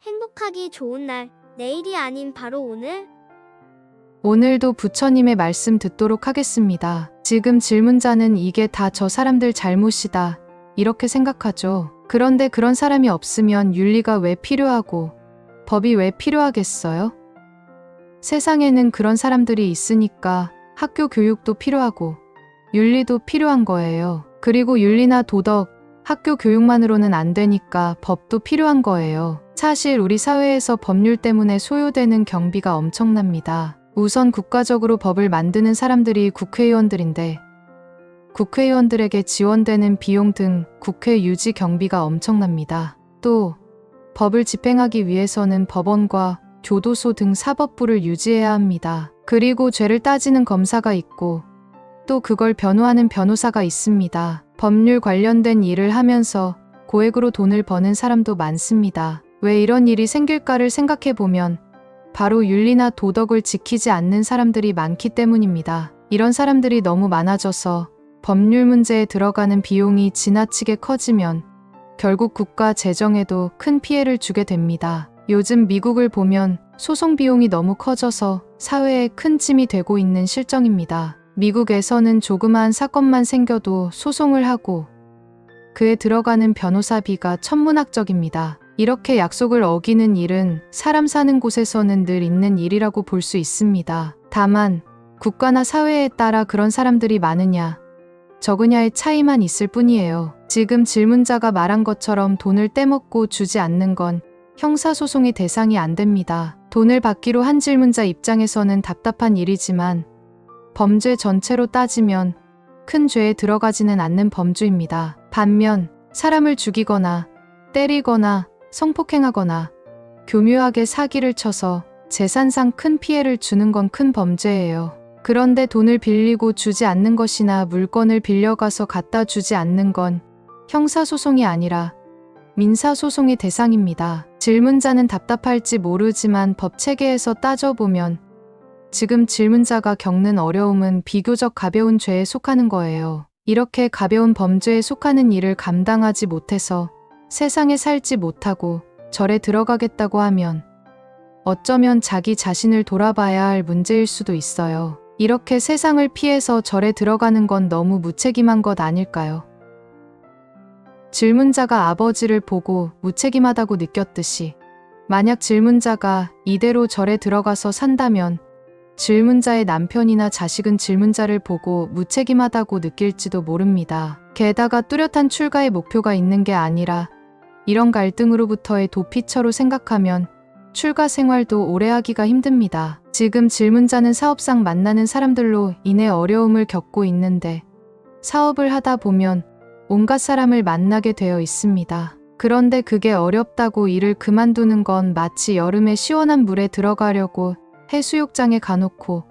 행복하기 좋은 날, 내일이 아닌 바로 오늘. 오늘도 부처님의 말씀 듣도록 하겠습니다. 지금 질문자는 이게 다 저 사람들 잘못이다, 이렇게 생각하죠. 그런데 그런 사람이 없으면 윤리가 왜 필요하고 법이 왜 필요하겠어요? 세상에는 그런 사람들이 있으니까 학교 교육도 필요하고 윤리도 필요한 거예요. 그리고 윤리나 도덕, 학교 교육만으로는 안 되니까 법도 필요한 거예요. 사실 우리 사회에서 법률 때문에 소요되는 경비가 엄청납니다. 우선 국가적으로 법을 만드는 사람들이 국회의원들인데 국회의원들에게 지원되는 비용 등 국회 유지 경비가 엄청납니다. 또 법을 집행하기 위해서는 법원과 교도소 등 사법부를 유지해야 합니다. 그리고 죄를 따지는 검사가 있고 또 그걸 변호하는 변호사가 있습니다. 법률 관련된 일을 하면서 고액으로 돈을 버는 사람도 많습니다. 왜 이런 일이 생길까를 생각해보면 바로 윤리나 도덕을 지키지 않는 사람들이 많기 때문입니다. 이런 사람들이 너무 많아져서 법률 문제에 들어가는 비용이 지나치게 커지면 결국 국가 재정에도 큰 피해를 주게 됩니다. 요즘 미국을 보면 소송 비용이 너무 커져서 사회에 큰 짐이 되고 있는 실정입니다. 미국에서는 조그마한 사건만 생겨도 소송을 하고 그에 들어가는 변호사비가 천문학적입니다. 이렇게 약속을 어기는 일은 사람 사는 곳에서는 늘 있는 일이라고 볼 수 있습니다. 다만 국가나 사회에 따라 그런 사람들이 많으냐, 적으냐의 차이만 있을 뿐이에요. 지금 질문자가 말한 것처럼 돈을 떼먹고 주지 않는 건 형사소송의 대상이 안 됩니다. 돈을 받기로 한 질문자 입장에서는 답답한 일이지만 범죄 전체로 따지면 큰 죄에 들어가지는 않는 범주입니다. 반면 사람을 죽이거나 때리거나 성폭행하거나 교묘하게 사기를 쳐서 재산상 큰 피해를 주는 건 큰 범죄예요. 그런데 돈을 빌리고 주지 않는 것이나 물건을 빌려가서 갖다 주지 않는 건 형사소송이 아니라 민사소송의 대상입니다. 질문자는 답답할지 모르지만 법체계에서 따져보면 지금 질문자가 겪는 어려움은 비교적 가벼운 죄에 속하는 거예요. 이렇게 가벼운 범죄에 속하는 일을 감당하지 못해서 세상에 살지 못하고 절에 들어가겠다고 하면 어쩌면 자기 자신을 돌아봐야 할 문제일 수도 있어요. 이렇게 세상을 피해서 절에 들어가는 건 너무 무책임한 것 아닐까요? 질문자가 아버지를 보고 무책임하다고 느꼈듯이 만약 질문자가 이대로 절에 들어가서 산다면 질문자의 남편이나 자식은 질문자를 보고 무책임하다고 느낄지도 모릅니다. 게다가 뚜렷한 출가의 목표가 있는 게 아니라 이런 갈등으로부터의 도피처로 생각하면 출가 생활도 오래 하기가 힘듭니다. 지금 질문자는 사업상 만나는 사람들로 인해 어려움을 겪고 있는데 사업을 하다 보면 온갖 사람을 만나게 되어 있습니다. 그런데 그게 어렵다고 일을 그만두는 건 마치 여름에 시원한 물에 들어가려고 해수욕장에 가놓고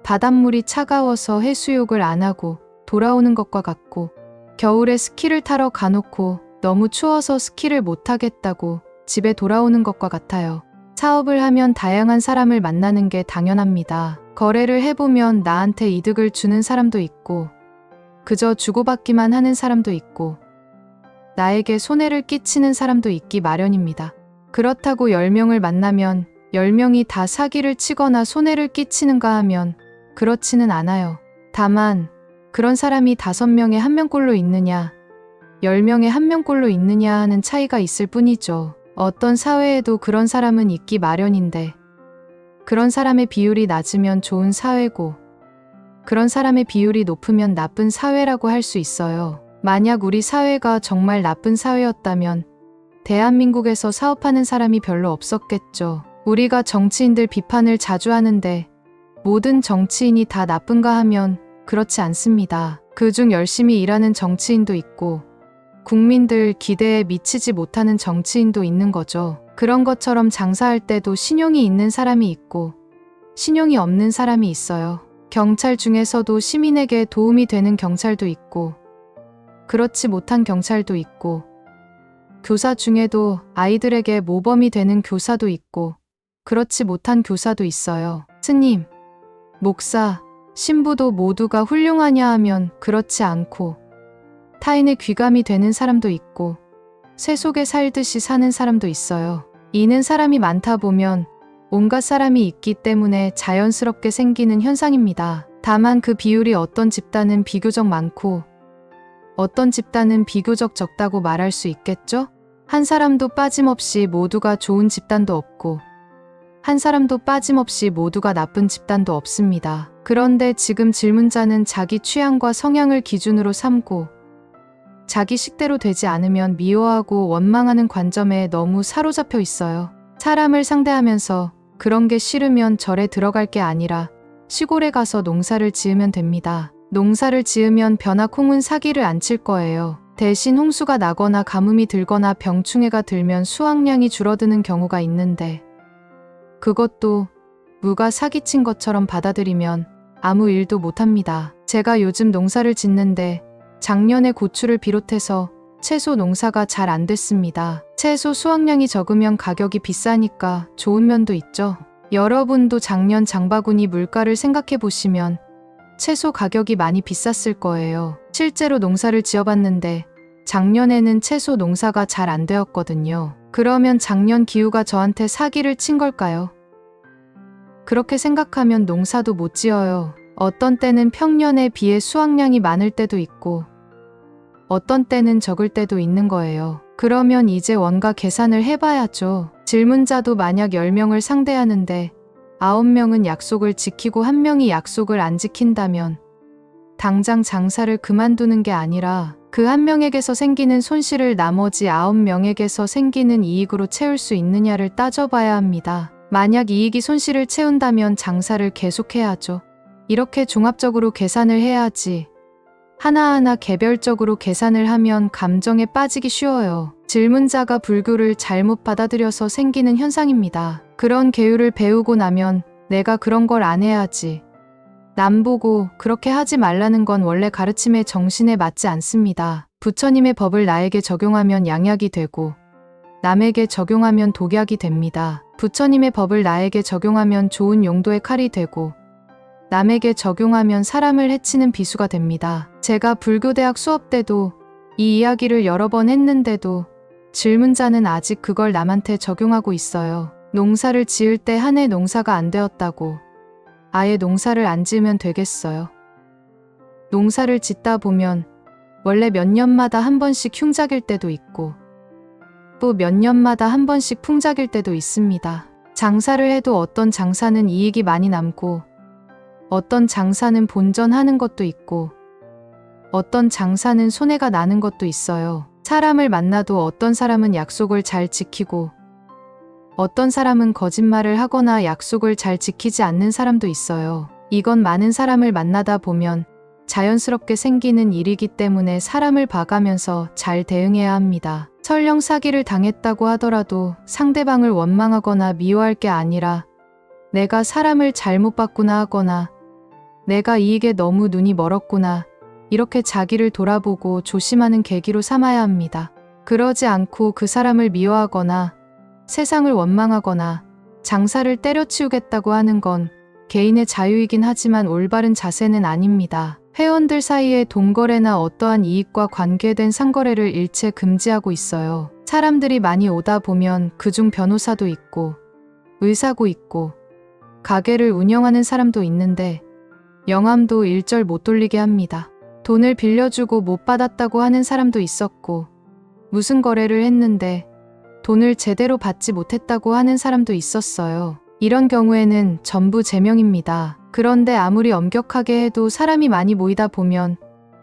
바닷물이 차가워서 해수욕을 안 하고 돌아오는 것과 같고 겨울에 스키를 타러 가놓고 너무 추워서 스키를 못 하겠다고 집에 돌아오는 것과 같아요. 사업을 하면 다양한 사람을 만나는 게 당연합니다. 거래를 해보면 나한테 이득을 주는 사람도 있고 그저 주고받기만 하는 사람도 있고 나에게 손해를 끼치는 사람도 있기 마련입니다. 그렇다고 10명을 만나면 10명이 다 사기를 치거나 손해를 끼치는가 하면 그렇지는 않아요. 다만 그런 사람이 5명에 1명꼴로 있느냐 10명에 1명꼴로 있느냐 하는 차이가 있을 뿐이죠. 어떤 사회에도 그런 사람은 있기 마련인데 그런 사람의 비율이 낮으면 좋은 사회고 그런 사람의 비율이 높으면 나쁜 사회라고 할 수 있어요. 만약 우리 사회가 정말 나쁜 사회였다면 대한민국에서 사업하는 사람이 별로 없었겠죠. 우리가 정치인들 비판을 자주 하는데 모든 정치인이 다 나쁜가 하면 그렇지 않습니다. 그중 열심히 일하는 정치인도 있고 국민들 기대에 미치지 못하는 정치인도 있는 거죠. 그런 것처럼 장사할 때도 신용이 있는 사람이 있고 신용이 없는 사람이 있어요. 경찰 중에서도 시민에게 도움이 되는 경찰도 있고 그렇지 못한 경찰도 있고 교사 중에도 아이들에게 모범이 되는 교사도 있고 그렇지 못한 교사도 있어요. 스님, 목사, 신부도 모두가 훌륭하냐 하면 그렇지 않고 타인의 귀감이 되는 사람도 있고 새 속에 살듯이 사는 사람도 있어요. 이는 사람이 많다 보면 온갖 사람이 있기 때문에 자연스럽게 생기는 현상입니다. 다만 그 비율이 어떤 집단은 비교적 많고 어떤 집단은 비교적 적다고 말할 수 있겠죠? 한 사람도 빠짐없이 모두가 좋은 집단도 없고 한 사람도 빠짐없이 모두가 나쁜 집단도 없습니다. 그런데 지금 질문자는 자기 취향과 성향을 기준으로 삼고 자기 식대로 되지 않으면 미워하고 원망하는 관점에 너무 사로잡혀 있어요. 사람을 상대하면서 그런 게 싫으면 절에 들어갈 게 아니라 시골에 가서 농사를 지으면 됩니다. 농사를 지으면 벼나 콩은 사기를 안 칠 거예요. 대신 홍수가 나거나 가뭄이 들거나 병충해가 들면 수확량이 줄어드는 경우가 있는데 그것도 무가 사기친 것처럼 받아들이면 아무 일도 못합니다. 제가 요즘 농사를 짓는데 작년에 고추를 비롯해서 채소 농사가 잘 안 됐습니다. 채소 수확량이 적으면 가격이 비싸니까 좋은 면도 있죠. 여러분도 작년 장바구니 물가를 생각해 보시면 채소 가격이 많이 비쌌을 거예요. 실제로 농사를 지어봤는데 작년에는 채소 농사가 잘 안 되었거든요. 그러면 작년 기후가 저한테 사기를 친 걸까요? 그렇게 생각하면 농사도 못 지어요. 어떤 때는 평년에 비해 수확량이 많을 때도 있고 어떤 때는 적을 때도 있는 거예요. 그러면 이제 원가 계산을 해봐야죠. 질문자도 만약 10명을 상대하는데 9명은 약속을 지키고 1명이 약속을 안 지킨다면 당장 장사를 그만두는 게 아니라 그 1명에게서 생기는 손실을 나머지 9명에게서 생기는 이익으로 채울 수 있느냐를 따져봐야 합니다. 만약 이익이 손실을 채운다면 장사를 계속해야죠. 이렇게 종합적으로 계산을 해야지. 하나하나 개별적으로 계산을 하면 감정에 빠지기 쉬워요. 질문자가 불교를 잘못 받아들여서 생기는 현상입니다. 그런 계율을 배우고 나면 내가 그런 걸 안 해야지. 남 보고 그렇게 하지 말라는 건 원래 가르침의 정신에 맞지 않습니다. 부처님의 법을 나에게 적용하면 양약이 되고 남에게 적용하면 독약이 됩니다. 부처님의 법을 나에게 적용하면 좋은 용도의 칼이 되고 남에게 적용하면 사람을 해치는 비수가 됩니다. 제가 불교대학 수업 때도 이 이야기를 여러 번 했는데도 질문자는 아직 그걸 남한테 적용하고 있어요. 농사를 지을 때 한 해 농사가 안 되었다고 아예 농사를 안 지으면 되겠어요. 농사를 짓다 보면 원래 몇 년마다 한 번씩 흉작일 때도 있고 또 몇 년마다 한 번씩 풍작일 때도 있습니다. 장사를 해도 어떤 장사는 이익이 많이 남고 어떤 장사는 본전하는 것도 있고 어떤 장사는 손해가 나는 것도 있어요. 사람을 만나도 어떤 사람은 약속을 잘 지키고 어떤 사람은 거짓말을 하거나 약속을 잘 지키지 않는 사람도 있어요. 이건 많은 사람을 만나다 보면 자연스럽게 생기는 일이기 때문에 사람을 봐가면서 잘 대응해야 합니다. 설령 사기를 당했다고 하더라도 상대방을 원망하거나 미워할 게 아니라 내가 사람을 잘못 봤구나 하거나 내가 이익에 너무 눈이 멀었구나 이렇게 자기를 돌아보고 조심하는 계기로 삼아야 합니다. 그러지 않고 그 사람을 미워하거나 세상을 원망하거나 장사를 때려치우겠다고 하는 건 개인의 자유이긴 하지만 올바른 자세는 아닙니다. 회원들 사이에 돈거래나 어떠한 이익과 관계된 상거래를 일체 금지하고 있어요. 사람들이 많이 오다 보면 그중 변호사도 있고 의사고 있고 가게를 운영하는 사람도 있는데 영암도 일절 못 돌리게 합니다. 돈을 빌려주고 못 받았다고 하는 사람도 있었고 무슨 거래를 했는데 돈을 제대로 받지 못했다고 하는 사람도 있었어요. 이런 경우에는 전부 제명입니다. 그런데 아무리 엄격하게 해도 사람이 많이 모이다 보면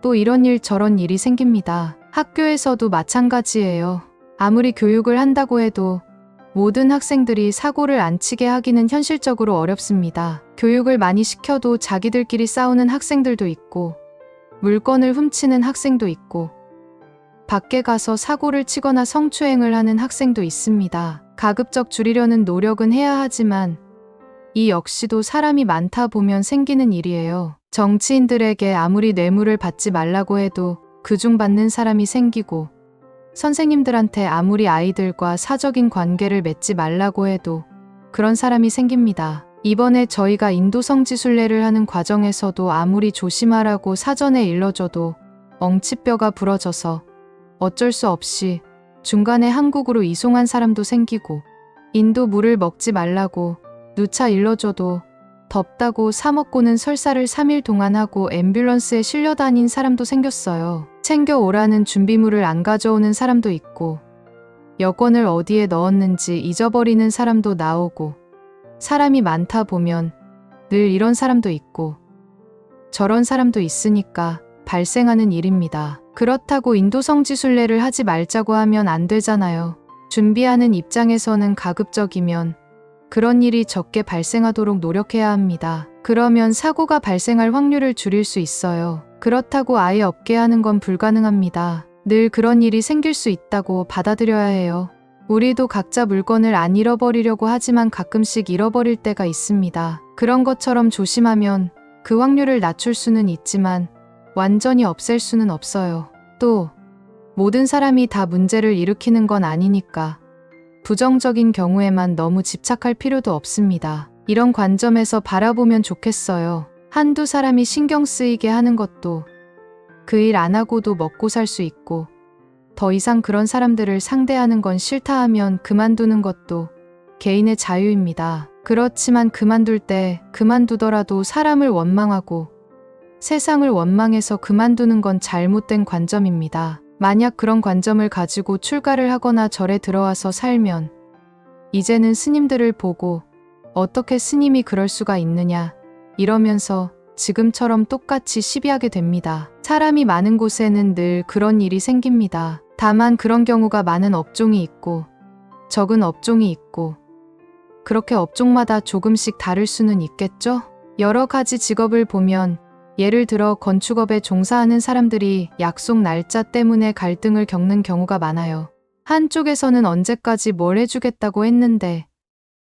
또 이런 일 저런 일이 생깁니다. 학교에서도 마찬가지예요. 아무리 교육을 한다고 해도 모든 학생들이 사고를 안 치게 하기는 현실적으로 어렵습니다. 교육을 많이 시켜도 자기들끼리 싸우는 학생들도 있고 물건을 훔치는 학생도 있고 밖에 가서 사고를 치거나 성추행을 하는 학생도 있습니다. 가급적 줄이려는 노력은 해야 하지만 이 역시도 사람이 많다 보면 생기는 일이에요. 정치인들에게 아무리 뇌물을 받지 말라고 해도 그중 받는 사람이 생기고 선생님들한테 아무리 아이들과 사적인 관계를 맺지 말라고 해도 그런 사람이 생깁니다. 이번에 저희가 인도 성지순례를 하는 과정에서도 아무리 조심하라고 사전에 일러줘도 엉치뼈가 부러져서 어쩔 수 없이 중간에 한국으로 이송한 사람도 생기고 인도 물을 먹지 말라고 누차 일러줘도 덥다고 사 먹고는 설사를 3일 동안 하고 앰뷸런스에 실려 다닌 사람도 생겼어요. 챙겨오라는 준비물을 안 가져오는 사람도 있고 여권을 어디에 넣었는지 잊어버리는 사람도 나오고 사람이 많다 보면 늘 이런 사람도 있고 저런 사람도 있으니까 발생하는 일입니다. 그렇다고 인도성지순례를 하지 말자고 하면 안 되잖아요. 준비하는 입장에서는 가급적이면 그런 일이 적게 발생하도록 노력해야 합니다. 그러면 사고가 발생할 확률을 줄일 수 있어요. 그렇다고 아예 없게 하는 건 불가능합니다. 늘 그런 일이 생길 수 있다고 받아들여야 해요. 우리도 각자 물건을 안 잃어버리려고 하지만 가끔씩 잃어버릴 때가 있습니다. 그런 것처럼 조심하면 그 확률을 낮출 수는 있지만 완전히 없앨 수는 없어요. 또 모든 사람이 다 문제를 일으키는 건 아니니까 부정적인 경우에만 너무 집착할 필요도 없습니다. 이런 관점에서 바라보면 좋겠어요. 한두 사람이 신경 쓰이게 하는 것도 그 일 안 하고도 먹고 살 수 있고 더 이상 그런 사람들을 상대하는 건 싫다 하면 그만두는 것도 개인의 자유입니다. 그렇지만 그만둘 때 그만두더라도 사람을 원망하고 세상을 원망해서 그만두는 건 잘못된 관점입니다. 만약 그런 관점을 가지고 출가를 하거나 절에 들어와서 살면 이제는 스님들을 보고 어떻게 스님이 그럴 수가 있느냐 이러면서 지금처럼 똑같이 시비하게 됩니다. 사람이 많은 곳에는 늘 그런 일이 생깁니다. 다만 그런 경우가 많은 업종이 있고 적은 업종이 있고 그렇게 업종마다 조금씩 다를 수는 있겠죠? 여러 가지 직업을 보면 예를 들어 건축업에 종사하는 사람들이 약속 날짜 때문에 갈등을 겪는 경우가 많아요. 한쪽에서는 언제까지 뭘 해주겠다고 했는데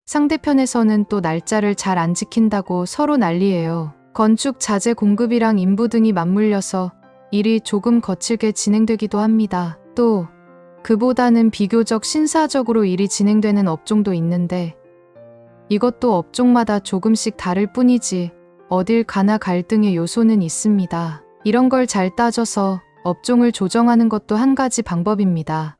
상대편에서는 또 날짜를 잘 안 지킨다고 서로 난리예요. 건축 자재 공급이랑 인부 등이 맞물려서 일이 조금 거칠게 진행되기도 합니다. 또 그보다는 비교적 신사적으로 일이 진행되는 업종도 있는데 이것도 업종마다 조금씩 다를 뿐이지 어딜 가나 갈등의 요소는 있습니다. 이런 걸 잘 따져서 업종을 조정하는 것도 한 가지 방법입니다.